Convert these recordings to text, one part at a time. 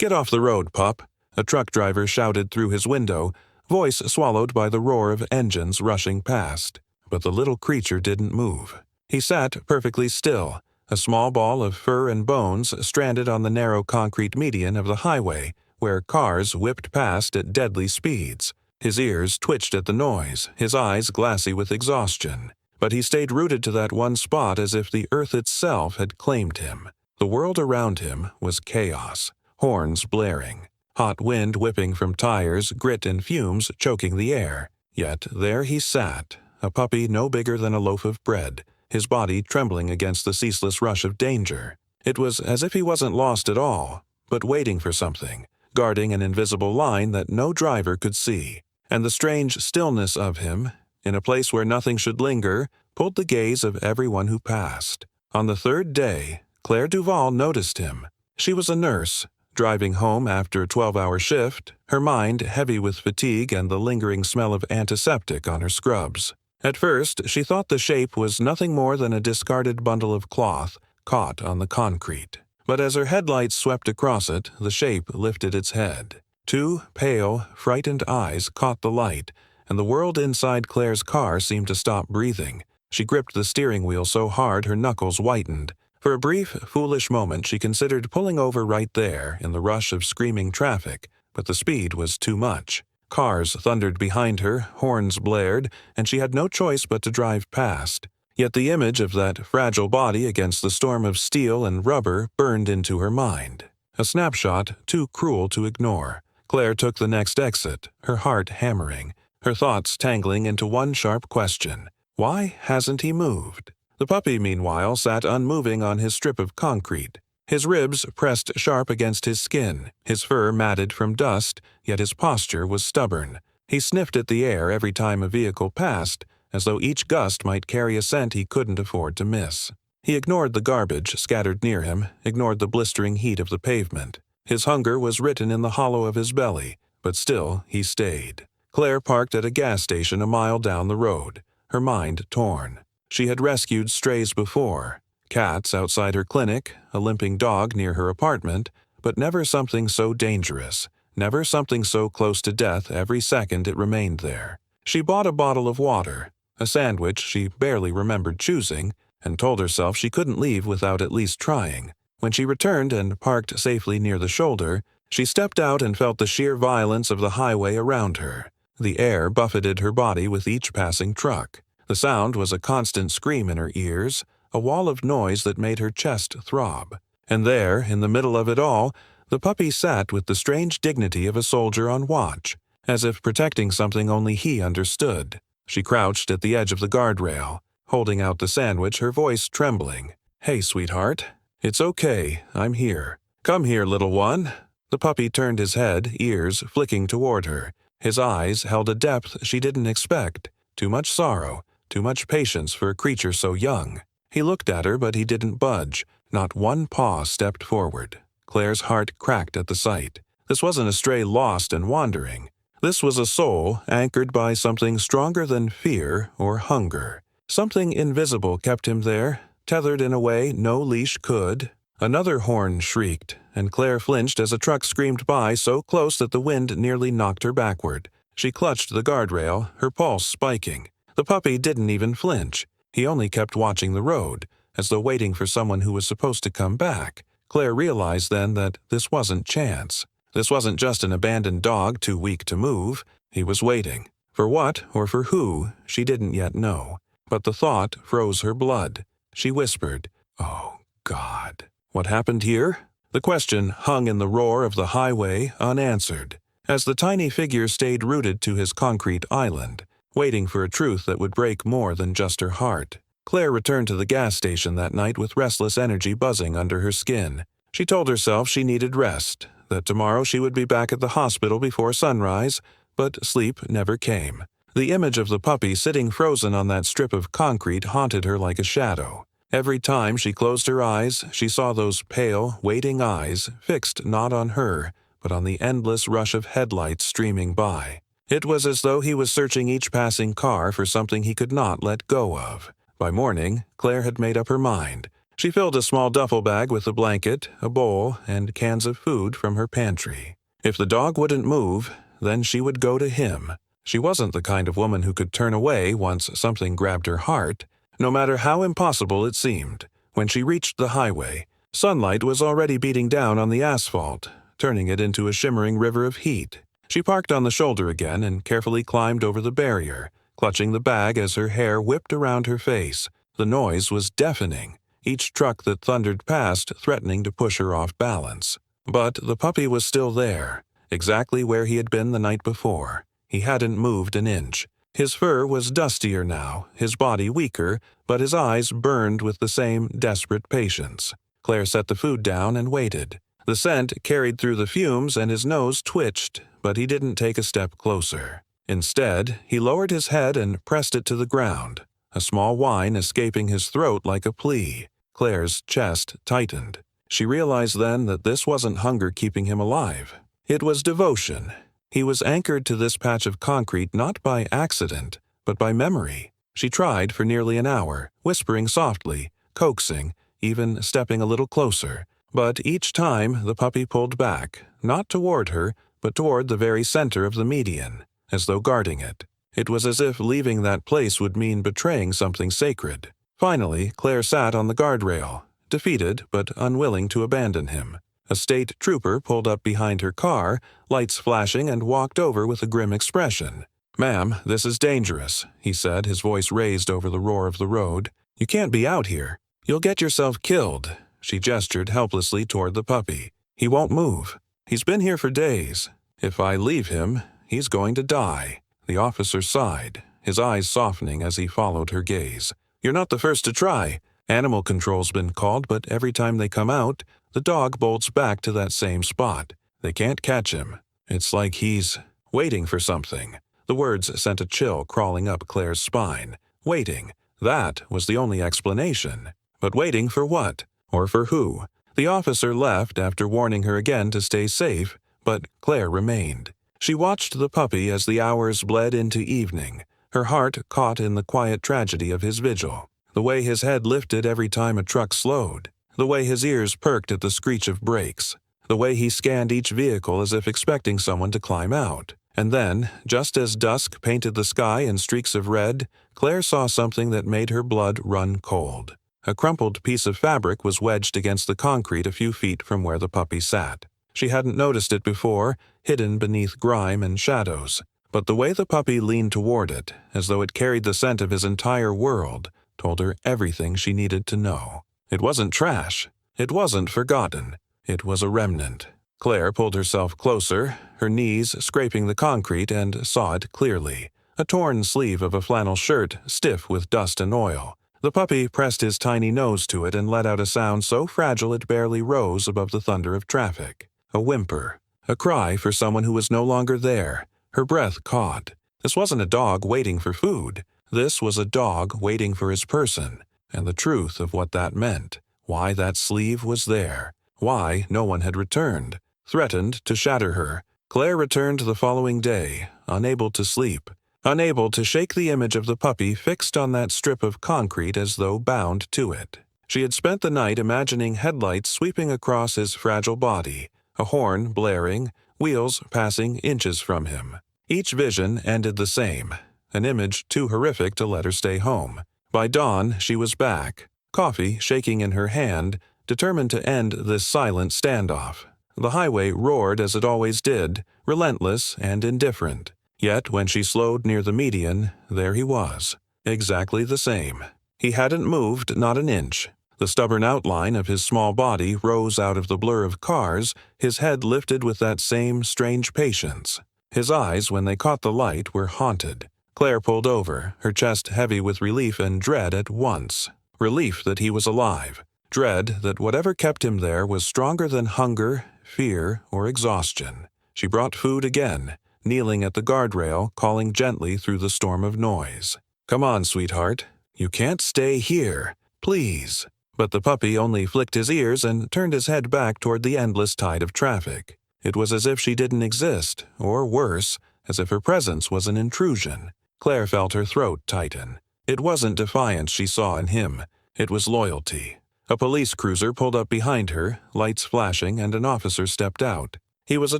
"Get off the road, pup," a truck driver shouted through his window, voice swallowed by the roar of engines rushing past. But the little creature didn't move. He sat perfectly still, a small ball of fur and bones stranded on the narrow concrete median of the highway, where cars whipped past at deadly speeds. His ears twitched at the noise, his eyes glassy with exhaustion. But he stayed rooted to that one spot as if the earth itself had claimed him. The world around him was chaos, horns blaring, hot wind whipping from tires, grit and fumes choking the air. Yet there he sat, a puppy no bigger than a loaf of bread, his body trembling against the ceaseless rush of danger. It was as if he wasn't lost at all, but waiting for something, guarding an invisible line that no driver could see. And the strange stillness of him, in a place where nothing should linger, pulled the gaze of everyone who passed. On the third day, Claire Duval noticed him. She was a nurse, driving home after a 12-hour shift, her mind heavy with fatigue and the lingering smell of antiseptic on her scrubs. At first, she thought the shape was nothing more than a discarded bundle of cloth caught on the concrete. But as her headlights swept across it, the shape lifted its head. Two pale, frightened eyes caught the light, and the world inside Claire's car seemed to stop breathing. She gripped the steering wheel so hard her knuckles whitened. For a brief, foolish moment she considered pulling over right there in the rush of screaming traffic, but the speed was too much. Cars thundered behind her, horns blared, and she had no choice but to drive past. Yet the image of that fragile body against the storm of steel and rubber burned into her mind. A snapshot too cruel to ignore. Claire took the next exit, her heart hammering, her thoughts tangling into one sharp question. Why hasn't he moved? The puppy, meanwhile, sat unmoving on his strip of concrete. His ribs pressed sharp against his skin, his fur matted from dust, yet his posture was stubborn. He sniffed at the air every time a vehicle passed, as though each gust might carry a scent he couldn't afford to miss. He ignored the garbage scattered near him, ignored the blistering heat of the pavement. His hunger was written in the hollow of his belly, but still he stayed. Claire parked at a gas station a mile down the road, her mind torn. She had rescued strays before, cats outside her clinic, a limping dog near her apartment, but never something so dangerous, never something so close to death every second it remained there. She bought a bottle of water, a sandwich she barely remembered choosing, and told herself she couldn't leave without at least trying. When she returned and parked safely near the shoulder, she stepped out and felt the sheer violence of the highway around her. The air buffeted her body with each passing truck. The sound was a constant scream in her ears, a wall of noise that made her chest throb. And there, in the middle of it all, the puppy sat with the strange dignity of a soldier on watch, as if protecting something only he understood. She crouched at the edge of the guardrail, holding out the sandwich, her voice trembling. "Hey, sweetheart. It's okay, I'm here. Come here, little one." The puppy turned his head, ears flicking toward her. His eyes held a depth she didn't expect. Too much sorrow, too much patience for a creature so young. He looked at her, but he didn't budge. Not one paw stepped forward. Claire's heart cracked at the sight. This wasn't a stray lost and wandering. This was a soul anchored by something stronger than fear or hunger. Something invisible kept him there, tethered in a way no leash could. Another horn shrieked, and Claire flinched as a truck screamed by so close that the wind nearly knocked her backward. She clutched the guardrail, her pulse spiking. The puppy didn't even flinch. He only kept watching the road, as though waiting for someone who was supposed to come back. Claire realized then that this wasn't chance. This wasn't just an abandoned dog too weak to move. He was waiting. For what or for who, she didn't yet know. But the thought froze her blood. She whispered, "Oh, God. What happened here?" The question hung in the roar of the highway unanswered, as the tiny figure stayed rooted to his concrete island, waiting for a truth that would break more than just her heart. Claire returned to the gas station that night with restless energy buzzing under her skin. She told herself she needed rest, that tomorrow she would be back at the hospital before sunrise, but sleep never came. The image of the puppy sitting frozen on that strip of concrete haunted her like a shadow. Every time she closed her eyes, she saw those pale, waiting eyes fixed not on her, but on the endless rush of headlights streaming by. It was as though he was searching each passing car for something he could not let go of. By morning, Claire had made up her mind. She filled a small duffel bag with a blanket, a bowl, and cans of food from her pantry. If the dog wouldn't move, then she would go to him. She wasn't the kind of woman who could turn away once something grabbed her heart, no matter how impossible it seemed. When she reached the highway, sunlight was already beating down on the asphalt, turning it into a shimmering river of heat. She parked on the shoulder again and carefully climbed over the barrier, clutching the bag as her hair whipped around her face. The noise was deafening, each truck that thundered past threatening to push her off balance. But the puppy was still there, exactly where he had been the night before. He hadn't moved an inch. His fur was dustier now, his body weaker, but his eyes burned with the same desperate patience. Claire set the food down and waited. The scent carried through the fumes and his nose twitched, but he didn't take a step closer. Instead, he lowered his head and pressed it to the ground, a small whine escaping his throat like a plea. Claire's chest tightened. She realized then that this wasn't hunger keeping him alive. It was devotion. He was anchored to this patch of concrete not by accident, but by memory. She tried for nearly an hour, whispering softly, coaxing, even stepping a little closer. But each time the puppy pulled back, not toward her, but toward the very center of the median, as though guarding it. It was as if leaving that place would mean betraying something sacred. Finally, Claire sat on the guardrail, defeated but unwilling to abandon him. A state trooper pulled up behind her car, lights flashing, and walked over with a grim expression. "Ma'am, this is dangerous," he said, his voice raised over the roar of the road. "You can't be out here. You'll get yourself killed." She gestured helplessly toward the puppy. "He won't move. He's been here for days. If I leave him, he's going to die." The officer sighed, his eyes softening as he followed her gaze. "You're not the first to try. Animal control's been called, but every time they come out, the dog bolts back to that same spot. They can't catch him. It's like he's waiting for something." The words sent a chill crawling up Claire's spine. Waiting. That was the only explanation. But waiting for what? Or for who? The officer left after warning her again to stay safe, but Claire remained. She watched the puppy as the hours bled into evening, her heart caught in the quiet tragedy of his vigil. The way his head lifted every time a truck slowed, the way his ears perked at the screech of brakes, the way he scanned each vehicle as if expecting someone to climb out. And then, just as dusk painted the sky in streaks of red, Claire saw something that made her blood run cold. A crumpled piece of fabric was wedged against the concrete a few feet from where the puppy sat. She hadn't noticed it before, hidden beneath grime and shadows. But the way the puppy leaned toward it, as though it carried the scent of his entire world, told her everything she needed to know. It wasn't trash. It wasn't forgotten. It was a remnant. Claire pulled herself closer, her knees scraping the concrete, and saw it clearly. A torn sleeve of a flannel shirt, stiff with dust and oil. The puppy pressed his tiny nose to it and let out a sound so fragile it barely rose above the thunder of traffic. A whimper. A cry for someone who was no longer there. Her breath caught. This wasn't a dog waiting for food. This was a dog waiting for his person, and the truth of what that meant. Why that sleeve was there. Why no one had returned. Threatened to shatter her, Claire returned the following day, unable to sleep, unable to shake the image of the puppy fixed on that strip of concrete as though bound to it. She had spent the night imagining headlights sweeping across his fragile body, a horn blaring, wheels passing inches from him. Each vision ended the same, an image too horrific to let her stay home. By dawn, she was back, coffee shaking in her hand, determined to end this silent standoff. The highway roared as it always did, relentless and indifferent. Yet when she slowed near the median, there he was, exactly the same. He hadn't moved not an inch. The stubborn outline of his small body rose out of the blur of cars, his head lifted with that same strange patience. His eyes, when they caught the light, were haunted. Claire pulled over, her chest heavy with relief and dread at once. Relief that he was alive. Dread that whatever kept him there was stronger than hunger, fear, or exhaustion. She brought food again, kneeling at the guardrail, calling gently through the storm of noise. "Come on, sweetheart. You can't stay here. Please." But the puppy only flicked his ears and turned his head back toward the endless tide of traffic. It was as if she didn't exist, or worse, as if her presence was an intrusion. Claire felt her throat tighten. It wasn't defiance she saw in him. It was loyalty. A police cruiser pulled up behind her, lights flashing, and an officer stepped out. He was a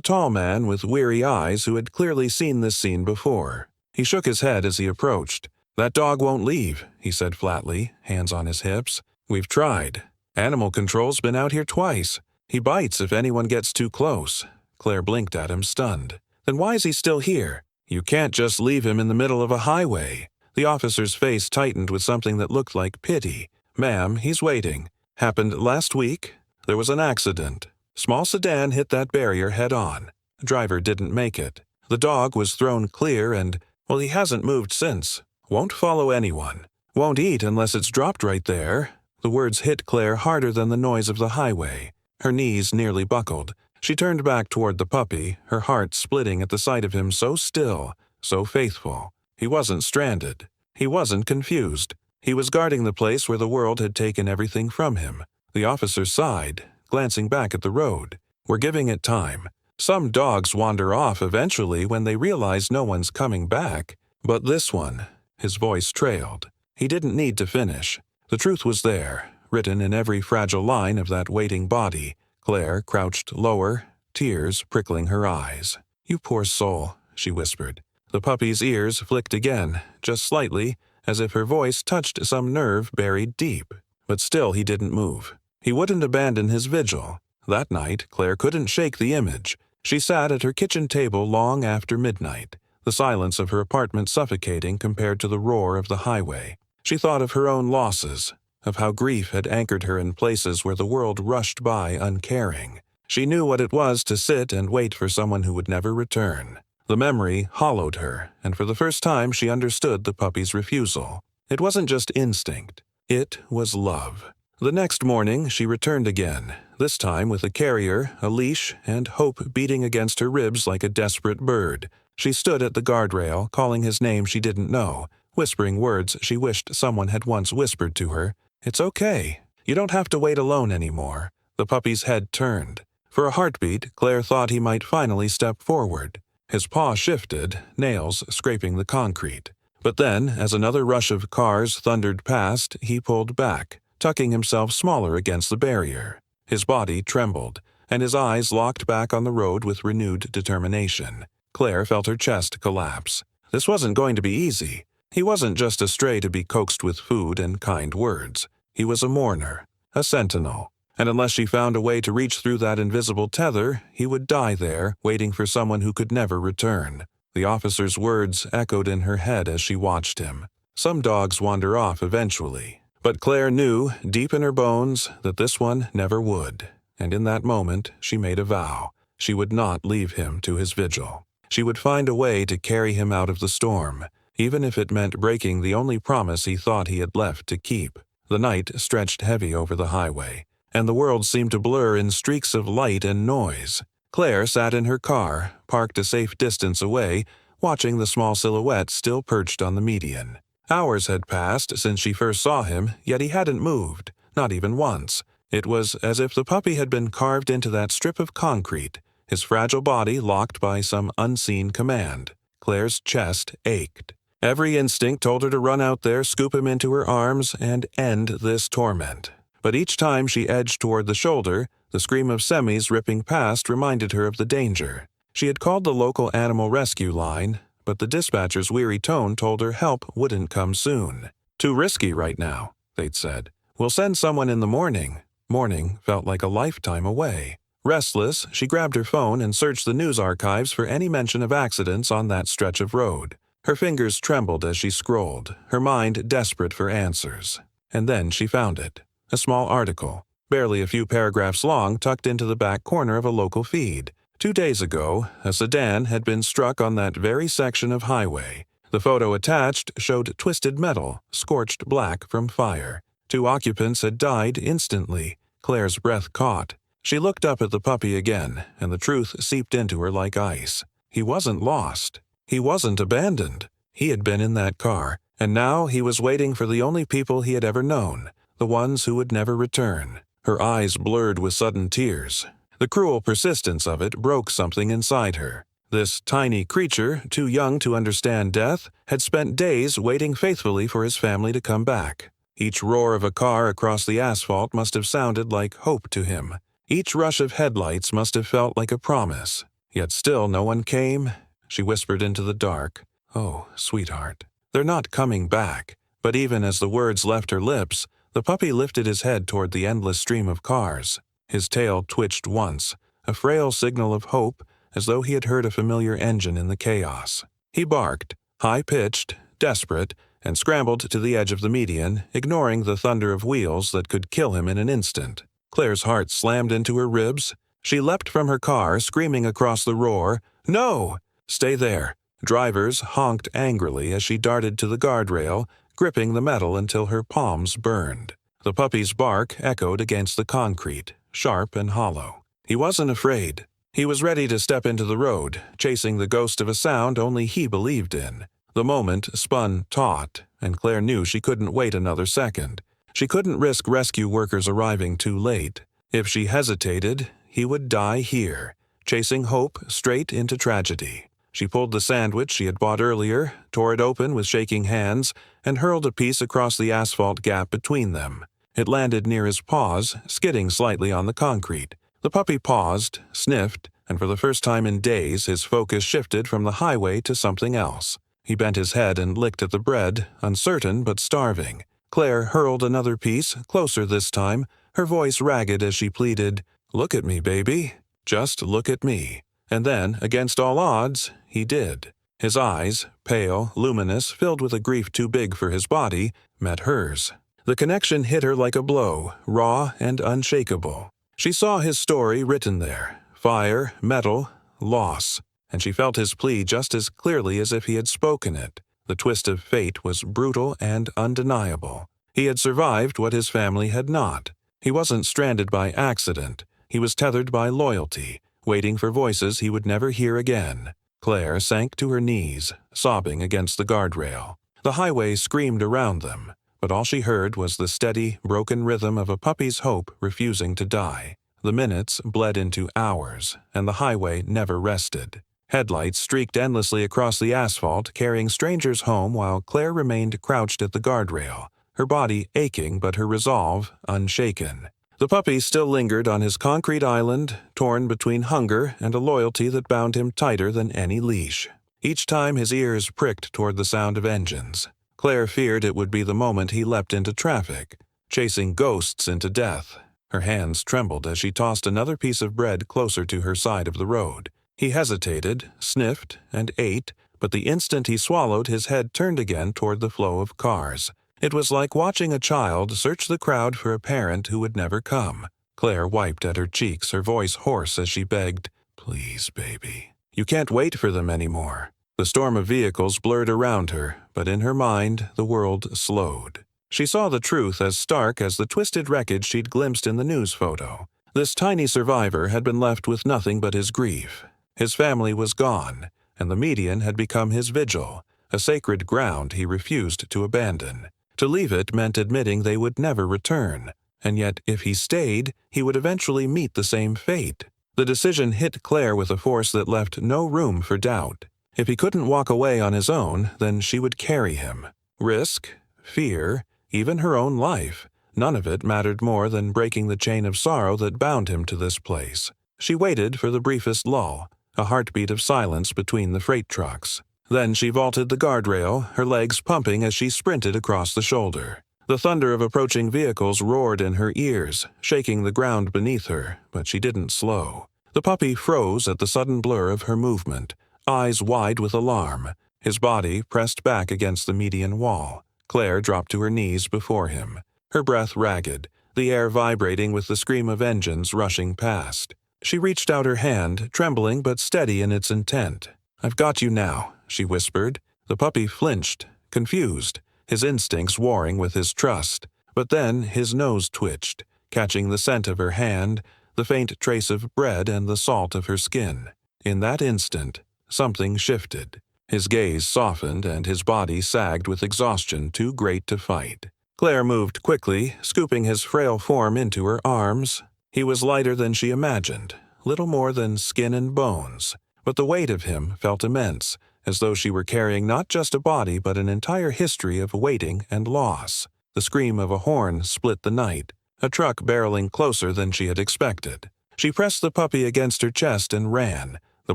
tall man with weary eyes who had clearly seen this scene before. He shook his head as he approached. "That dog won't leave," he said flatly, hands on his hips. "We've tried. Animal Control's been out here twice. He bites if anyone gets too close." Claire blinked at him, stunned. "Then why is he still here? You can't just leave him in the middle of a highway." The officer's face tightened with something that looked like pity. "Ma'am, he's waiting. Happened last week. There was an accident. Small sedan hit that barrier head-on. The driver didn't make it. The dog was thrown clear and, well, he hasn't moved since. Won't follow anyone. Won't eat unless it's dropped right there." The words hit Claire harder than the noise of the highway. Her knees nearly buckled. She turned back toward the puppy, her heart splitting at the sight of him so still, so faithful. He wasn't stranded. He wasn't confused. He was guarding the place where the world had taken everything from him. The officer sighed, glancing back at the road. "We're giving it time. Some dogs wander off eventually when they realize no one's coming back. But this one," his voice trailed. He didn't need to finish. The truth was there, written in every fragile line of that waiting body. Claire crouched lower, tears prickling her eyes. "You poor soul," she whispered. The puppy's ears flicked again, just slightly, as if her voice touched some nerve buried deep. But still he didn't move. He wouldn't abandon his vigil. That night, Claire couldn't shake the image. She sat at her kitchen table long after midnight, the silence of her apartment suffocating compared to the roar of the highway. She thought of her own losses, of how grief had anchored her in places where the world rushed by uncaring. She knew what it was to sit and wait for someone who would never return. The memory hollowed her, and for the first time she understood the puppy's refusal. It wasn't just instinct. It was love. The next morning she returned again, this time with a carrier, a leash, and hope beating against her ribs like a desperate bird. She stood at the guardrail, calling his name she didn't know, whispering words she wished someone had once whispered to her. "It's okay. You don't have to wait alone anymore." The puppy's head turned. For a heartbeat, Claire thought he might finally step forward. His paw shifted, nails scraping the concrete. But then, as another rush of cars thundered past, he pulled back, tucking himself smaller against the barrier. His body trembled, and his eyes locked back on the road with renewed determination. Claire felt her chest collapse. This wasn't going to be easy. He wasn't just a stray to be coaxed with food and kind words. He was a mourner, a sentinel. And unless she found a way to reach through that invisible tether, he would die there, waiting for someone who could never return. The officer's words echoed in her head as she watched him. Some dogs wander off eventually. But Claire knew, deep in her bones, that this one never would. And in that moment, she made a vow. She would not leave him to his vigil. She would find a way to carry him out of the storm, even if it meant breaking the only promise he thought he had left to keep. The night stretched heavy over the highway, and the world seemed to blur in streaks of light and noise. Claire sat in her car, parked a safe distance away, watching the small silhouette still perched on the median. Hours had passed since she first saw him, yet he hadn't moved, not even once. It was as if the puppy had been carved into that strip of concrete, his fragile body locked by some unseen command. Claire's chest ached. Every instinct told her to run out there, scoop him into her arms, and end this torment. But each time she edged toward the shoulder, the scream of semis ripping past reminded her of the danger. She had called the local animal rescue line, but the dispatcher's weary tone told her help wouldn't come soon. "Too risky right now," they'd said. "We'll send someone in the morning." Morning felt like a lifetime away. Restless, she grabbed her phone and searched the news archives for any mention of accidents on that stretch of road. Her fingers trembled as she scrolled, her mind desperate for answers. And then she found it. A small article, barely a few paragraphs long, tucked into the back corner of a local feed. 2 days ago, a sedan had been struck on that very section of highway. The photo attached showed twisted metal, scorched black from fire. 2 occupants had died instantly. Claire's breath caught. She looked up at the puppy again, and the truth seeped into her like ice. He wasn't lost. He wasn't abandoned. He had been in that car, and now he was waiting for the only people he had ever known, the ones who would never return. Her eyes blurred with sudden tears. The cruel persistence of it broke something inside her. This tiny creature, too young to understand death, had spent days waiting faithfully for his family to come back. Each roar of a car across the asphalt must have sounded like hope to him. Each rush of headlights must have felt like a promise. Yet still no one came. She whispered into the dark, "Oh, sweetheart, they're not coming back." But even as the words left her lips, the puppy lifted his head toward the endless stream of cars. His tail twitched once, a frail signal of hope, as though he had heard a familiar engine in the chaos. He barked, high-pitched, desperate, and scrambled to the edge of the median, ignoring the thunder of wheels that could kill him in an instant. Claire's heart slammed into her ribs. She leapt from her car, screaming across the roar, "No! Stay there!" Drivers honked angrily as she darted to the guardrail, gripping the metal until her palms burned. The puppy's bark echoed against the concrete, sharp and hollow. He wasn't afraid. He was ready to step into the road, chasing the ghost of a sound only he believed in. The moment spun taut, and Claire knew she couldn't wait another second. She couldn't risk rescue workers arriving too late. If she hesitated, he would die here, chasing hope straight into tragedy. She pulled the sandwich she had bought earlier, tore it open with shaking hands, and hurled a piece across the asphalt gap between them. It landed near his paws, skidding slightly on the concrete. The puppy paused, sniffed, and for the first time in days his focus shifted from the highway to something else. He bent his head and licked at the bread, uncertain but starving. Claire hurled another piece, closer this time, her voice ragged as she pleaded, "Look at me, baby. Just look at me." And then, against all odds, he did. His eyes, pale, luminous, filled with a grief too big for his body, met hers. The connection hit her like a blow, raw and unshakable. She saw his story written there: fire, metal, loss. And she felt his plea just as clearly as if he had spoken it. The twist of fate was brutal and undeniable. He had survived what his family had not. He wasn't stranded by accident. He was tethered by loyalty, waiting for voices he would never hear again. Claire sank to her knees, sobbing against the guardrail. The highway screamed around them, but all she heard was the steady, broken rhythm of a puppy's hope refusing to die. The minutes bled into hours, and the highway never rested. Headlights streaked endlessly across the asphalt, carrying strangers home while Claire remained crouched at the guardrail, her body aching but her resolve unshaken. The puppy still lingered on his concrete island, torn between hunger and a loyalty that bound him tighter than any leash. Each time his ears pricked toward the sound of engines. Claire feared it would be the moment he leapt into traffic, chasing ghosts into death. Her hands trembled as she tossed another piece of bread closer to her side of the road. He hesitated, sniffed, and ate, but the instant he swallowed, his head turned again toward the flow of cars. It was like watching a child search the crowd for a parent who would never come. Claire wiped at her cheeks, her voice hoarse as she begged, "Please, baby. You can't wait for them anymore." The storm of vehicles blurred around her, but in her mind the world slowed. She saw the truth as stark as the twisted wreckage she'd glimpsed in the news photo. This tiny survivor had been left with nothing but his grief. His family was gone, and the median had become his vigil, a sacred ground he refused to abandon. To leave it meant admitting they would never return, and yet if he stayed, he would eventually meet the same fate. The decision hit Claire with a force that left no room for doubt. If he couldn't walk away on his own, then she would carry him. Risk, fear, even her own life, none of it mattered more than breaking the chain of sorrow that bound him to this place. She waited for the briefest lull, a heartbeat of silence between the freight trucks. Then she vaulted the guardrail, her legs pumping as she sprinted across the shoulder. The thunder of approaching vehicles roared in her ears, shaking the ground beneath her, but she didn't slow. The puppy froze at the sudden blur of her movement, eyes wide with alarm, his body pressed back against the median wall. Claire dropped to her knees before him, her breath ragged, the air vibrating with the scream of engines rushing past. She reached out her hand, trembling but steady in its intent. "I've got you now," she whispered. The puppy flinched, confused, his instincts warring with his trust. But then his nose twitched, catching the scent of her hand, the faint trace of bread and the salt of her skin. In that instant, something shifted. His gaze softened and his body sagged with exhaustion too great to fight. Claire moved quickly, scooping his frail form into her arms. He was lighter than she imagined, little more than skin and bones, but the weight of him felt immense, as though she were carrying not just a body but an entire history of waiting and loss. The scream of a horn split the night, a truck barreling closer than she had expected. She pressed the puppy against her chest and ran, the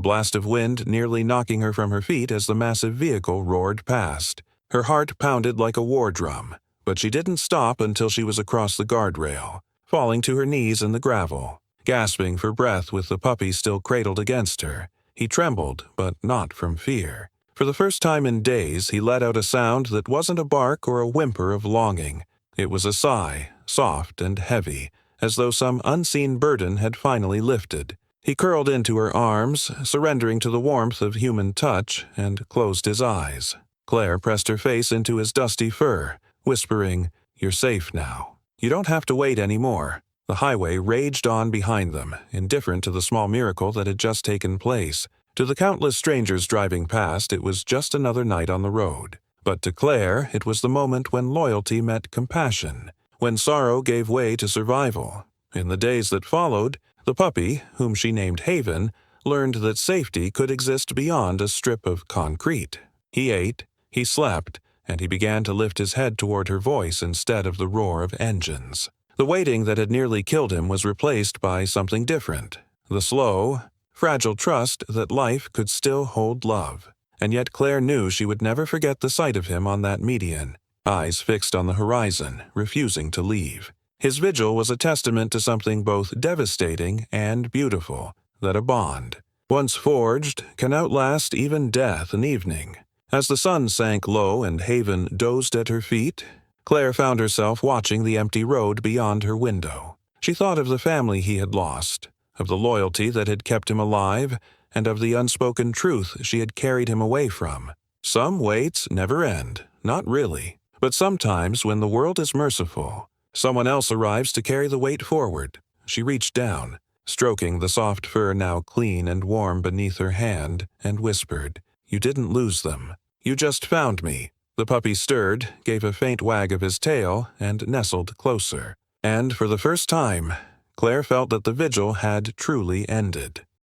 blast of wind nearly knocking her from her feet as the massive vehicle roared past. Her heart pounded like a war drum, but she didn't stop until she was across the guardrail, falling to her knees in the gravel, gasping for breath with the puppy still cradled against her. He trembled, but not from fear. For the first time in days, he let out a sound that wasn't a bark or a whimper of longing. It was a sigh, soft and heavy, as though some unseen burden had finally lifted. He curled into her arms, surrendering to the warmth of human touch, and closed his eyes. Claire pressed her face into his dusty fur, whispering, "You're safe now. You don't have to wait anymore." The highway raged on behind them, indifferent to the small miracle that had just taken place. To the countless strangers driving past, it was just another night on the road. But to Claire, it was the moment when loyalty met compassion, when sorrow gave way to survival. In the days that followed, the puppy, whom she named Haven, learned that safety could exist beyond a strip of concrete. He ate, he slept, and he began to lift his head toward her voice instead of the roar of engines. The waiting that had nearly killed him was replaced by something different, the slow, fragile trust that life could still hold love. And yet Claire knew she would never forget the sight of him on that median, eyes fixed on the horizon, refusing to leave. His vigil was a testament to something both devastating and beautiful, that a bond, once forged, can outlast even death and evening. As the sun sank low and Haven dozed at her feet, Claire found herself watching the empty road beyond her window. She thought of the family he had lost, of the loyalty that had kept him alive, and of the unspoken truth she had carried him away from. Some waits never end, not really. But sometimes, when the world is merciful, someone else arrives to carry the weight forward. She reached down, stroking the soft fur now clean and warm beneath her hand, and whispered, "You didn't lose them. You just found me." The puppy stirred, gave a faint wag of his tail, and nestled closer. And for the first time, Claire felt that the vigil had truly ended.